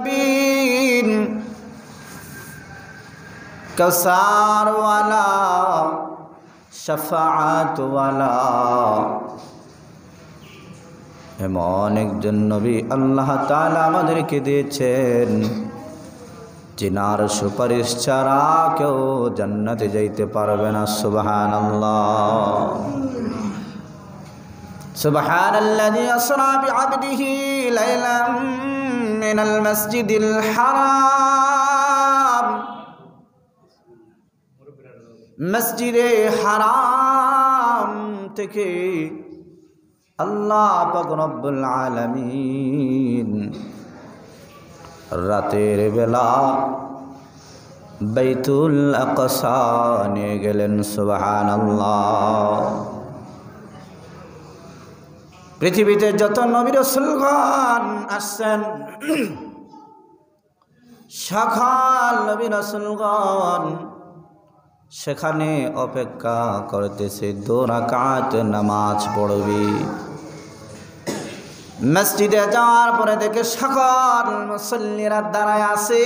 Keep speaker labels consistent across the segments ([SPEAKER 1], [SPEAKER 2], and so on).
[SPEAKER 1] Been Kasar वाला शफाअत वाला এমন একজন নবী আল্লাহ তাআলা আমাদেরকে দিয়েছেন जिनार सुपारिश छाड़ा केउ जन्नते जाइते पारबे ना। सुबहानाल्लाह सुबहानल्लाजी असरा बिअब्दिही लैलन मिनल मस्जिदिल हराम मस्जिदे हराम থেকে আল্লাহ পাক রব্বুল আলামিন রাতের বেলা বাইতুল আকসা নিয়ে গেলেন। সুবহানাল্লাহ। পৃথিবীতে যত নবী রাসূলগণ আসছেন সকল নবী রাসূলগণ সেখানে অপেক্ষা করতেছে 2 রাকাত নামাজ পড়বে। মসজিদে যাওয়ার পরে দেখে সকল মুসল্লিরা দাঁড়ায় আছে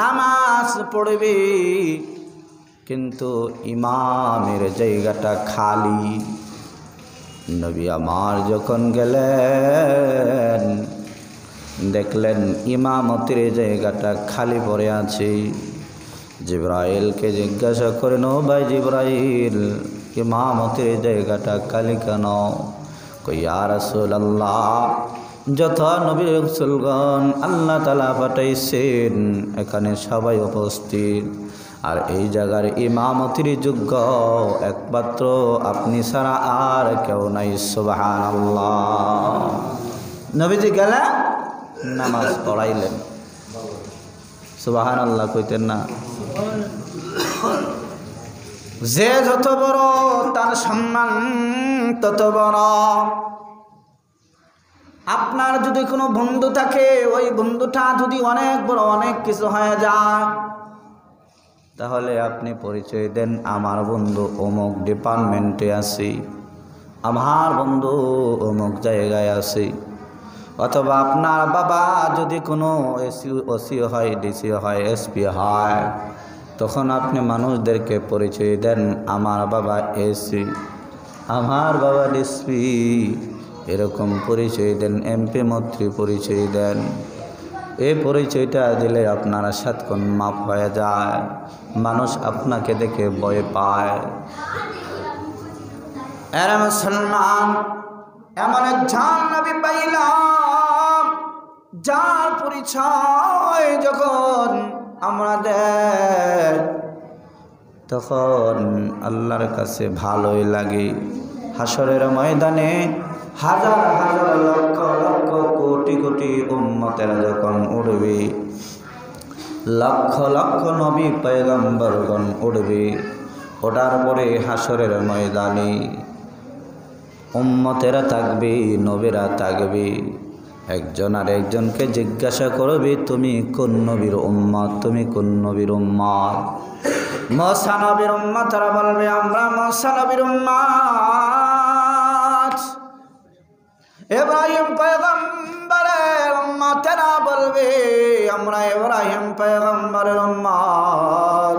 [SPEAKER 1] নামাজ পড়বে, কিন্তু ইমামের জায়গাটা খালি। নবী আমার যখন গেলেন দেখলেন ইমামতির জায়গাটা খালি পড়ে আছে। জিবরাইলকে জিজ্ঞাসা করেন, ও ভাই জিবরাইল, ইমামতির জায়গাটা খালি কেন? ইয়া রাসূলুল্লাহ, যত নবী রাসূলগণ আল্লাহ তাআলা পাঠাইছেন এখানে সবাই উপস্থিত, আর এই জায়গার ইমামতির যোগ্য একমাত্র আপনি ছাড়া আর কেউ নাই। সুবহানাল্লাহ। নবীজি গেলেন নামাজ পড়াইলেন। সুবহানাল্লাহ কইতেন না? যে যত বড় তার সম্মান তত বড়। আপনার যদি কোনো বন্ধু থাকে, ওই বন্ধুটা যদি অনেক বড় অনেক কিছু হয়ে যায়, তাহলে আপনি পরিচয় দেন আমার বন্ধু অমুক ডিপার্টমেন্টে আছে, আমার বন্ধু অমুক জায়গায় আছে। অথবা আপনার বাবা যদি কোনো ওসি হয়, ডিসি হয়, এসপি হয়, তখন আপনি মানুষদেরকে পরিচয় দেন আমার বাবা এসি, আমার বাবা ডিসপি, এরকম পরিচয় দেন। এমপি মন্ত্রী পরিচয় দেন। এই পরিচয়টা দিলে আপনার সাতক্ষণ মাপ হয়ে যায়, মানুষ আপনাকে দেখে ভয় পায়। এরা মুসলমান, এমন একজন নবী পাইলাম যার পরিচয় যখন আমরা দেই তখন আল্লাহর কাছে ভালোই লাগে। হাসরের ময়দানে হাজার হাজার লক্ষ লক্ষ কোটি কোটি উম্মতেরা যখন উঠবে, লক্ষ লক্ষ নবী পয়গম্বরগণ উঠবে, ওঠার পরে হাসরের ময়দানে উম্মতেরা থাকবে, নবীরা থাকবে। একজন আর একজনকে জিজ্ঞাসা করবে, তুমি কোন নবীর উম্মত, তুমি কোন নবীর উম্মত? মুসা নবীর উম্মতরা বলবে, আমরা মুসা নবীর উম্মত। ইব্রাহিম পয়গম্বরের উম্মতেরা বলবে, আমরা ইব্রাহিম পয়গম্বরের উম্মত।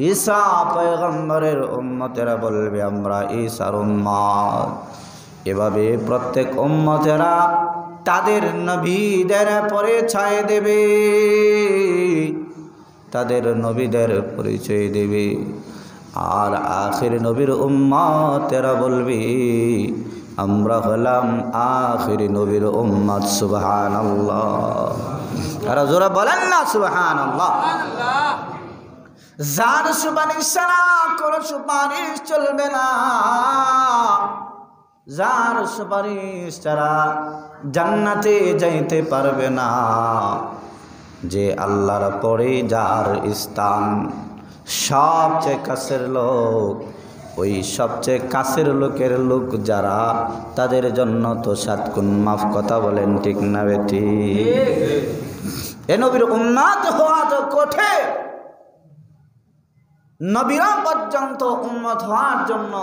[SPEAKER 1] ঈসা পয়গম্বরের উম্মতেরা বলবে, আমরা ঈসার উম্মত। এভাবে প্রত্যেক উম্মতেরা তাদের নবীদের পরিচয় দেবে, তাদের নবীদের পরিচয় দেবে। আর আখির নবীর উম্মতেরা বলবে, আমরা হলাম আখির নবীর উম্মত। সুবহানাল্লাহ। আর জোরে বলেন না সুবহানাল্লাহ। যার সুপারিশ ছাড়া কোনো সুপারিশ চলবে না, যার সুপারিশ ছাড়া জান্নাতে যাইতে পারবে না। যে আল্লাহর পরে যার স্থান সবচেয়ে কাছের লোক, ওই সবচেয়ে কাছের লোকের লোক যারা, তাদের জন্য তো 7 গুণ মাফ। কথা বলেন ঠিক না বেটি? এ নবীর উম্মত হওয়া তো কঠিন। নবীরা পর্যন্ত উম্মত হওয়ার জন্য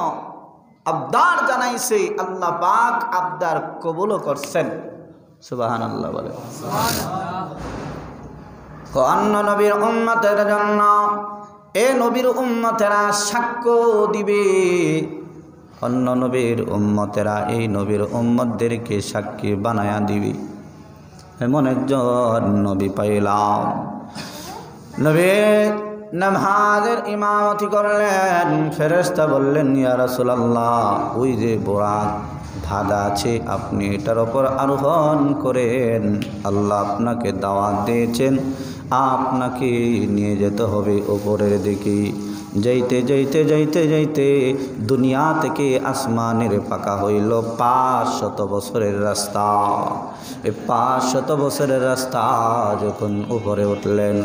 [SPEAKER 1] আবদার জানাইছে, আল্লাহ পাক আবদার কবুল করছেন। সুবহানাল্লাহ বলে। অন্য নবীর উম্মতের জন্য এ নবীর উম্মতেরা সাক্ষ্য দিবে, অন্য নবীর উম্মতেরা এই নবীর উম্মতদেরকে সাক্ষী বানায়া দিবে। এমন একজন নবী পাইলাম, নবী নামাজের ইমামতি করলেন। ফেরেশতা বললেন, ইয়া রাসূলুল্লাহ, ওই যে বোরাক ধাঁধা আছে, আপনি এটার ওপর আরোহণ করেন। আল্লাহ আপনাকে দাওয়াত দিয়েছেন, আপনাকে নিয়ে যেতে হবে উপরের দিকে। যাইতে যাইতে যাইতে যাইতে দুনিয়া থেকে আসমানের পাকা হইল 500 বছরের রাস্তা। এই 500 বছরের রাস্তা যখন উপরে উঠলেন,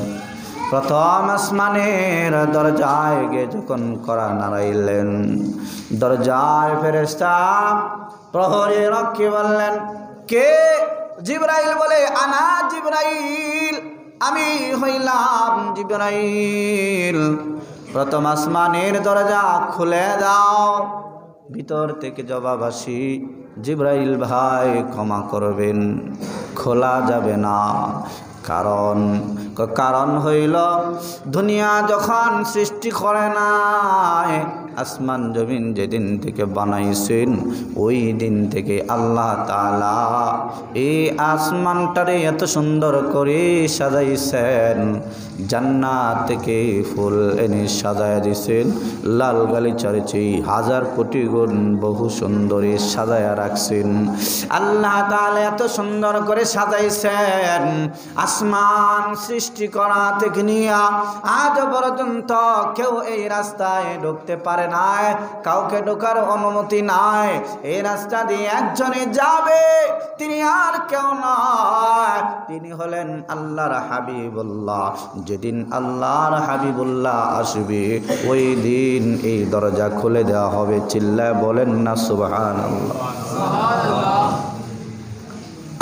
[SPEAKER 1] প্রথম আসমানের দরজায় গিয়ে যখন কড়া নাড়াইলেন, দরজায় ফেরেশতা প্রহরী রক্ষী বললেন, কে? জিবরাইল বলে, আনা জিবরাইল, আমি হইলাম জিবরাইল। প্রথম আসমানের দরজা খুলে দাও। ভিতর থেকে জবাব আসি, জিবরাইল ভাই ক্ষমা করবেন, খোলা যাবে না। কারণ হইল দুনিয়া যখন সৃষ্টি করে নাই, আসমান জমিন যেদিন থেকে বানাইছেন ওই দিন থেকে আল্লাহ তাআলা এই আসমানটারে এত সুন্দর করে সাজাইছেন। জান্নাত থেকে ফুল এনে সাজায় দিয়েছেন, লাল গালিচার চেয়ে 1000 কোটি গুণ বহু সুন্দরী সাজায়া রাখছেন। আল্লাহ তাআলা এত সুন্দর করে সাজাইছেন, আসমান সৃষ্টি করা থেকে নিয়ে আজ পর্যন্ত কেউ এই রাস্তায় ঢুকতে পারে নাই, কাউকে ঢোকার অনুমতি নাই। এই রাস্তা দিয়ে একজনে যাবে, তিনি আর কেউ নয়, তিনি হলেন আল্লাহর হাবিবুল্লাহ। যেদিন আল্লাহর হাবিবুল্লাহ আসবে ওই দিন এই দরজা খুলে দেওয়া হবে। চিল্লায় বলেন না সুবহানাল্লাহ।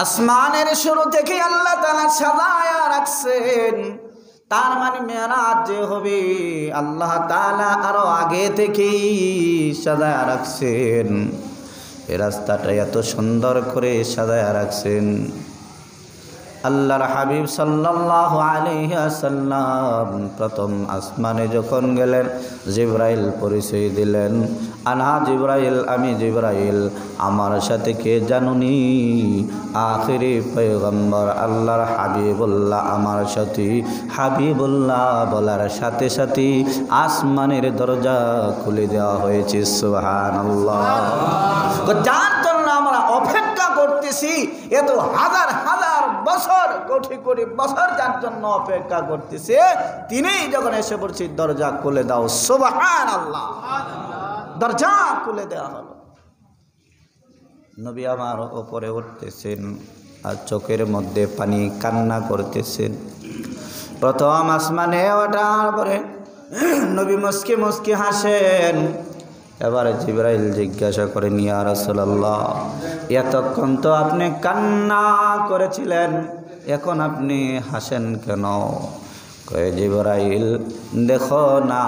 [SPEAKER 1] আসমানের শুরু থেকে আল্লাহ তাআলা সাজায়া রাখছেন। তার মানে মেরাজ যে হবে আল্লাহ তাআলা আরো আগে থেকেই সাজায়া রাখছেন। এই রাস্তাটা এত সুন্দর করে সাজায়া রাখছেন। আল্লাহর হাবিব সাল্লাল্লাহু আলাইহি ওয়াসাল্লাম প্রথম আসমানে যখন গেলেন, জিবরাইল পরিচয় দিলেন, আনা জিবরাইল, আমি জিবরাইল। আমার সাথে কে জানুনি? আখিরি পয়গম্বর আল্লাহর হাবিবুল্লাহ আমার সাথে। হাবিবুল্লাহ বলার সাথে সাথে আসমানের দরজা খুলে দেওয়া হয়েছে। সুবহানাল্লাহ। যার জন্য আমরা অপেক্ষা করতেছি, এত হাজার হাজার বছর, কোটি কোটি বছর যার জন্য অপেক্ষা করতেছে, তিনিই যখন এসে পড়ছে, দরজা খুলে দাও। সুবহানাল্লাহ। দরজা খুলে দেওয়া হলো। নবী আমার উপরে উঠতেছেন আর চোখের মধ্যে পানি, কান্না করতেছেন। প্রথম আসমানে ওঠার পরে নবী মুস্কি মুস্কি হাসেন। এবারে জিবরাইল জিজ্ঞাসা করেন, ইয়া রাসূলুল্লাহ, এতক্ষণ তো আপনি কান্না করেছিলেন, এখন আপনি হাসেন কেন? কয়ে, জিবরাইল দেখো না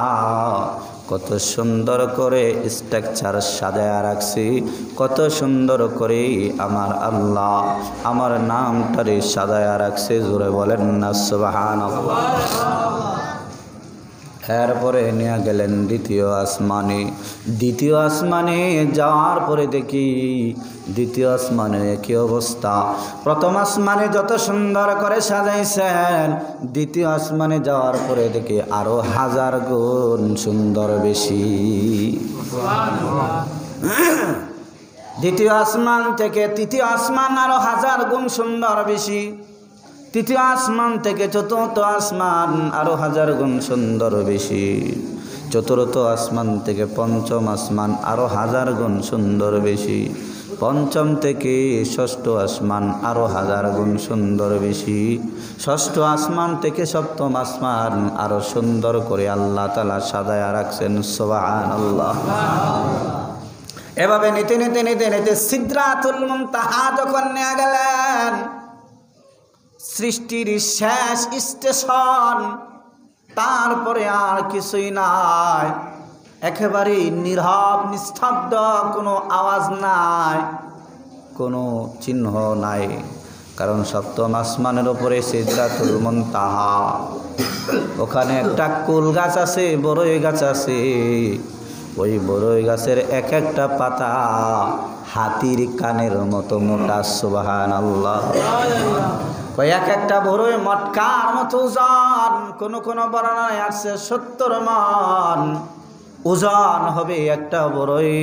[SPEAKER 1] কত সুন্দর করে স্ট্রাকচার সাজায়া রাখছি, কত সুন্দর করে আমার আল্লাহ আমার নামটারে সাজায়া রাখছে। জোরে বলেন না সুবহানাল্লাহ। এরপরে নিয়ে গেলেন দ্বিতীয় আসমানে। দ্বিতীয় আসমানে যাওয়ার পরে দেখি দ্বিতীয় আসমানে কি অবস্থা। প্রথম আসমানে যত সুন্দর করে সাজাইছেন, দ্বিতীয় আসমানে যাওয়ার পরে দেখি আরো 1000 গুণ সুন্দর বেশি। দ্বিতীয় আসমান থেকে তৃতীয় আসমান আরো 1000 গুণ সুন্দর বেশি। তৃতীয় আসমান থেকে চতুর্থ আসমান আরো 1000 গুণ সুন্দর বেশি। চতুর্থ আসমান থেকে পঞ্চম আসমান আরো 1000 গুণ সুন্দর বেশি। পঞ্চম থেকে ষষ্ঠ আসমান আরো 1000 গুণ সুন্দর বেশি। ষষ্ঠ আসমান থেকে সপ্তম আসমান আরো সুন্দর করে আল্লাহ তাআলা সাজায়া রাখছেন। সুবহানাল্লাহ। এভাবে নিতে নিতে নিতে নিতে সিদরাতুল মুনতাহা যখন নিয়ে গেলেন, সৃষ্টির শেষ স্টেশন, তারপরে আর কিছুই নাই, একেবারে নীরব নিস্তব্ধ, কোনো আওয়াজ নাই, কোনো চিহ্ন নাই। কারণ সপ্তম আসমানের উপরে সিদরাতুল মুনতাহা। ওখানে একটা কুল গাছ আছে, বড়ই গাছ আছে। ওই বড়ই গাছের এক একটা পাতা হাতির কানের মতো মোটা। সুবহানাল্লাহ। এক একটা বড়ই মটকার মতো ওজন। কোন কোন বর্ণনায় আসছে 70 মণ ওজন হবে একটা বড়ই।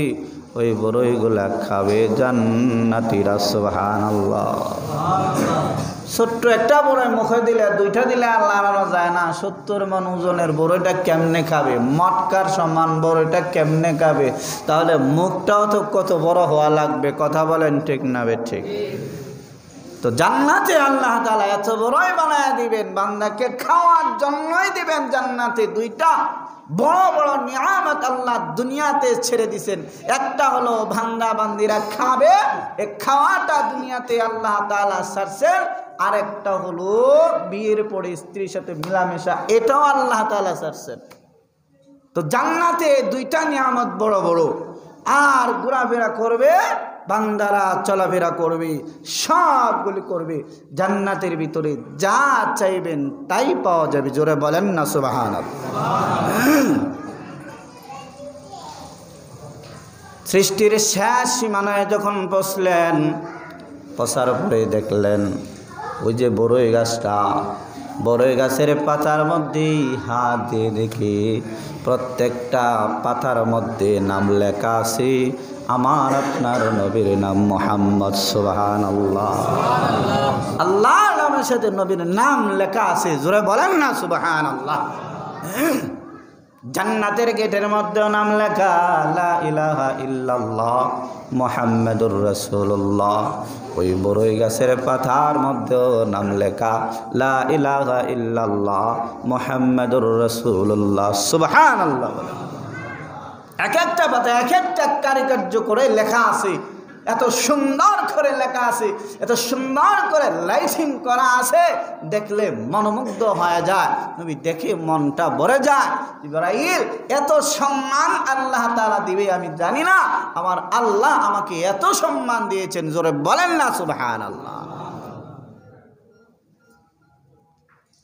[SPEAKER 1] ওই বড়ইগুলা খাবে জান্নাতীরা। সুবহানাল্লাহ। ছোট্ট একটা বড়ই মুখে দিলে, দুইটা দিলে আল্লাহ যায় না। 70 মণ ওজনের বড়ইটা কেমনে খাবে? মটকার সমান বড়ইটা কেমনে খাবে? তাহলে মুখটাও তো কত বড় হওয়া লাগবে। কথা বলেন ঠিক না ঠিক? তো জান্নাতে আল্লাহ তাআলা এত বড়ই বানায় দিবেন, বান্দাকে খাওয়ার জন্যই দিবেন। জান্নাতে দুইটা বড় বড় নিয়ামত আল্লাহ দুনিয়াতে ছেড়ে দিছেন। একটা হলো বান্দা বান্দিরা খাবে, এই খাওয়াটা দুনিয়াতে আল্লাহ তাআলা ছাড়ছেন। আরেকটা হলো বিয়ের পরে স্ত্রীর সাথে মিলামেশা, এটাও আল্লাহ তাআলা ছাড়ছেন। তো জান্নাতে দুইটা নিয়ামত বড় বড়। আর ঘোরাফেরা করবে বান্দারা, চলাফেরা করবে, সবগুলি করবে। জান্নাতের ভিতরে যা চাইবেন তাই পাওয়া যাবে। জোরে বলেন না সুবহানাল্লাহ। সৃষ্টির শেষ সীমানায় যখন পৌঁছলেন, পৌঁছার পরে দেখলেন ওই যে বড়ই গাছটা, বড়ই গাছের পাতার মধ্যে হাত দিয়ে দেখি প্রত্যেকটা পাতার মধ্যে নাম লেখা আছে আমার আপনার নবীর নাম মুহাম্মদ। সুবহানাল্লাহ। আল্লাহর নামের সাথে নবীর নাম লেখা আছে। জোরে বলেন না সুবহানাল্লাহ। জান্নাতের গেটের মধ্যে নাম লেখা লা ইলাহা ইল্লাল্লাহ মুহাম্মাদুর রাসূলুল্লাহ। ওই বড়ই গাছের পাতার মধ্যে নাম লেখা লা ইলাহা ইল্লাল্লাহ মুহাম্মাদুর রাসূলুল্লাহ। সুবহানাল্লাহ। এক একটা পাতা এক একটা কারুকার্য করে লেখা আছে। এত সুন্দর করে লেখা আছে, এত সুন্দর করে লাইটিং করা আছে, দেখলে মনোমুগ্ধ হয়ে যায়। নবী দেখে মনটা ভরে যায়। জিবরাইল, এত সম্মান আল্লাহ তাআলা দিবে আমি জানি না, আমার আল্লাহ আমাকে এত সম্মান দিয়েছেন। জোরে বলেন না সুবহানাল্লাহ।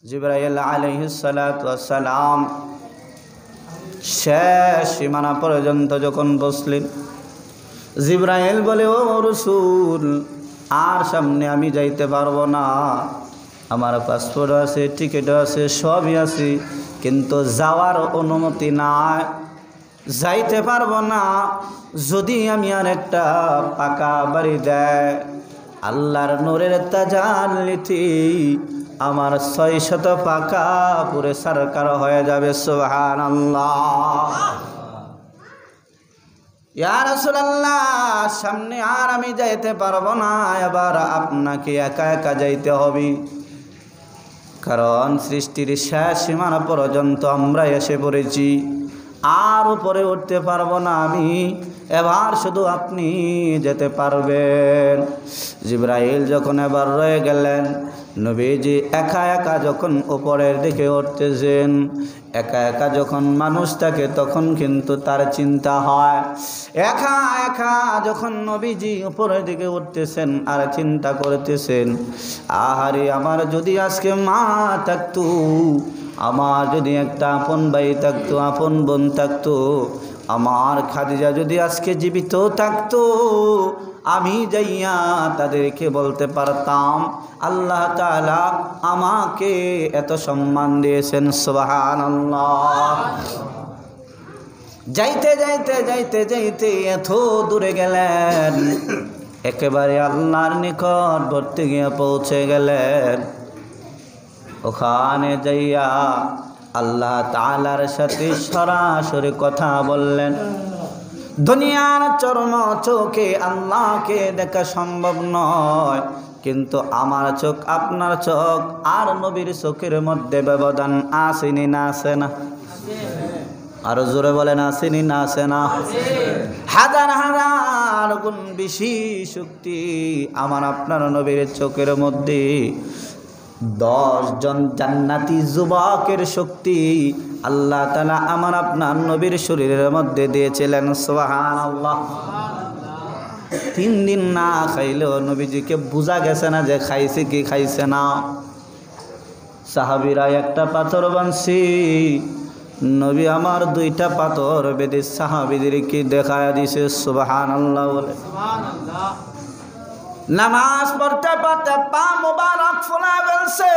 [SPEAKER 1] জিবরাইল আলাইহিস সালাতু ওয়াস সালাম শেষ সীমানা পর্যন্ত যখন বসলেন, জিবরাইল বলে, ও রাসূল, আর সামনে আমি যাইতে পারবো না। আমার পাসপোর্ট আছে, টিকিট আছে, সবই আছে, কিন্তু যাওয়ার অনুমতি নাই, যাইতে পারবো না। যদি আমি আর একটা পাকা বাড়ি দেয়, আল্লাহর নূরের তাজাল্লিতে আমার 600 পাকা পুরে সরকার হয়ে যাবে। সুবহানাল্লাহ। ইয়া রাসূলুল্লাহ, সামনে আর আমি যাইতে পারবো না, এবার আপনাকে একা একা যাইতে হবে। কারণ সৃষ্টির শেষ সীমানা পর্যন্ত আমরা এসে পড়েছি, আর উপরে উঠতে পারবো না আমি, এবার শুধু আপনি যেতে পারবেন। জিবরাইল যখন এবার রয়ে গেলেন, নবীজি একা একা যখন উপরের দিকে উঠতেছেন, একা একা যখন মানুষ থাকে তখন কিন্তু তার চিন্তা হয়। একা একা যখন নবীজি উপরের দিকে উঠতেছেন আর চিন্তা করতেছেন, আহারে আমার যদি আজকে মা থাকতো, আমার যদি একটা আপন ভাই থাকতো, আপন বোন থাকতো, আমার খাদিজা যদি আজকে জীবিত থাকতো, আমি যাইয়া তাদেরকে বলতে পারতাম আল্লাহ তাআলা আমাকে এত সম্মান দিয়েছেন। সুবহানাল্লাহ। যাইতে যাইতে যাইতে যাইতে এত দূরে গেলেন, একেবারে আল্লাহর নিকটবর্তী গিয়ে পৌঁছে গেলেন। ওখানে যাইয়া আল্লাহ তাআলার সাথে সরাসরি কথা বললেন। দুনিয়ার চরম চোখে আল্লাহকে দেখা সম্ভব নয়, কিন্তু আমার চোখ, আপনার চোখ আর নবীর চোখের মধ্যে ব্যবধান আসেনি না আছে না? আরো জোরে বলেন, আসেনি না আছে না? হাজার হাজার গুণ বেশি শক্তি আমার আপনার নবীর চোখের মধ্যে। 10 জন জান্নাতি যুবকের শক্তি আল্লাহ তাআলা আমার আপনার নবীর শরীরের মধ্যে দিয়েছিলেন। সুবহানাল্লাহ। 3 দিন না খাইলেও নবীজিকে বোঝা গেছে না যে খাইছে কি খাইছে না। সাহাবীরা একটা পাথর বানছি, নবী আমার 2টা পাথর বেঁধে সাহাবীদেরকে দেখায়া দিছে। সুবহানাল্লাহ বলে। সুবহানাল্লাহ। নামাজ পড়তে পড়তে পা মোবারক ফোলা ফেলছে।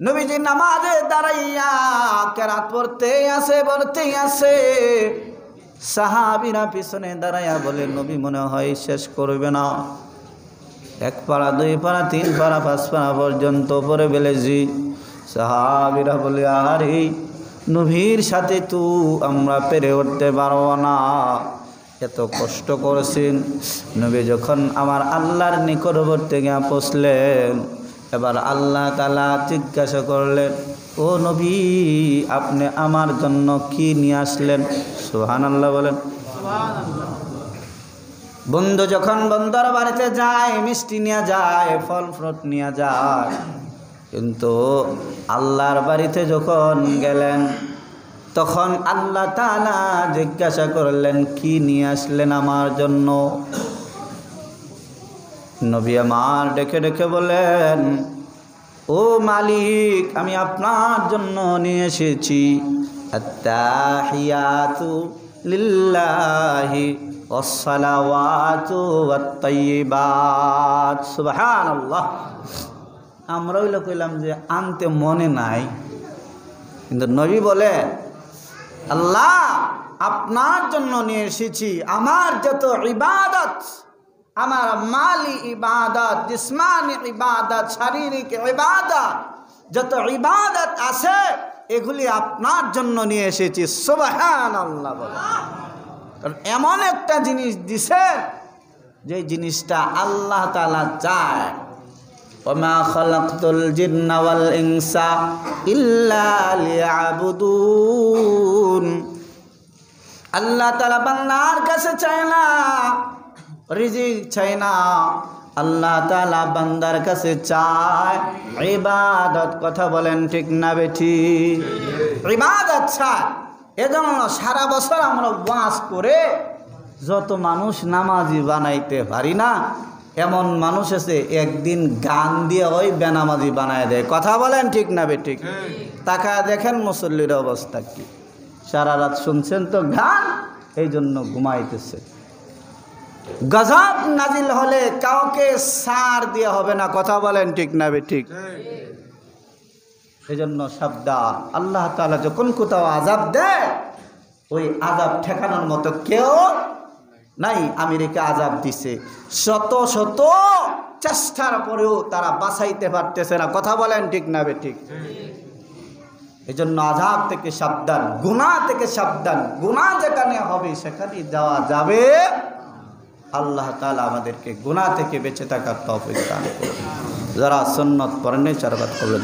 [SPEAKER 1] নবীজি নামাজে দাঁড়াইয়া কেরাত পড়তেই আছে। সাহাবীরা পিছনে দাঁড়াইয়া বলে, নবী মনে হয় শেষ করবে না। 1 পারা 2 পারা 3 পারা 5 পারা পর্যন্ত পড়ে ফেলেছি। সাহাবীরা বলে, আরে নবীর সাথে তো আমরা পেরে উঠতে পারবো না, এত কষ্ট করেছেন। নবী যখন আমার আল্লাহর নিকটবর্তী গিয়ে পৌঁছলেন, এবার আল্লাহ তাআলা জিজ্ঞাসা করলেন, ও নবী আপনি আমার জন্য কি নিয়ে আসলেন? সুবহানাল্লাহ বলেন। সুবহানাল্লাহ। বন্ধু যখন বন্ধুর বাড়িতে যায় মিষ্টি নিয়ে যায়, ফল ফ্রুট নিয়ে যায়, কিন্তু আল্লাহর বাড়িতে যখন গেলেন তখন আল্লাহ তাআলা জিজ্ঞাসা করলেন, কি নিয়ে আসলেন আমার জন্য? নবী আমার ডেকে ডেকে বলেন, ও মালিক আমি আপনার জন্য নিয়ে এসেছি আত্তাহিয়াতু লিল্লাহি ওয়াসসালাওয়াতু ওয়াত-তাইয়্যিবাত। সুবহানাল্লাহ। আমরা হইলো কইলাম যে আনতে মনে নাই, কিন্তু নবী বলে, আল্লাহ আপনার জন্য নিয়ে এসেছি আমার যত ইবাদত, আমার মালি ইবাদত, জিসমানি ইবাদত, শারীরিক ইবাদত, যত ইবাদত আছে এগুলি আপনার জন্য নিয়ে এসেছি। সুবহানাল্লাহ বলে। কারণ এমন একটা জিনিস দিছে যে জিনিসটা আল্লাহ তাআলা চায়। ওমা খালাকতুল জিন্না ওয়াল ইনসা ইল্লা লিয়াবুদুন। আল্লাহ তাআলা বান্দার কাছে চায় না রিজিক, চায় না, আল্লাহ তাআলা বান্দার কাছে চায় ইবাদত। কথা বলেন ঠিক না বেঠিক? ইবাদত চায়। এজন্য সারা বছর আমরা ওয়াজ করে যত মানুষ নামাজি বানাইতে পারি না, এমন মানুষ আছে একদিন গান দিয়ে ওই বেনামাজি বানায় দেয়। কথা বলেন ঠিক না বেঠিক? তাকায় দেখেন মুসল্লির অবস্থা কি। সারা রাত শুনছেন তো গান, এই জন্য ঘুমাইতেছে। গজব নাজিল হলে কাউকে সার দিয়ে হবে না। কথা বলেন ঠিক না বেঠিক? এই জন্য সাবধান। আল্লাহ তাআলা যখন কোথাও আযাব দেয়, ওই আযাব ঠেকানোর মতো কেউ নাই। আমেরিকা আযাব দিছে, শত শত চেষ্টার পরেও তারা বাঁচাইতে পারতেছে না। কথা বলেন ঠিক না বেঠিক? এই জন্য আযাব থেকে সাবধান, গুনাহ থেকে সাবধান। গুনাহ যেখানে হবে সেখানে যাওয়া যাবে। আল্লাহ তাআলা আমাদেরকে গুনাহ থেকে বেঁচে থাকার তৌফিক দান করুন। যারা সুন্নাত পড়েন 4 রাকাত করলে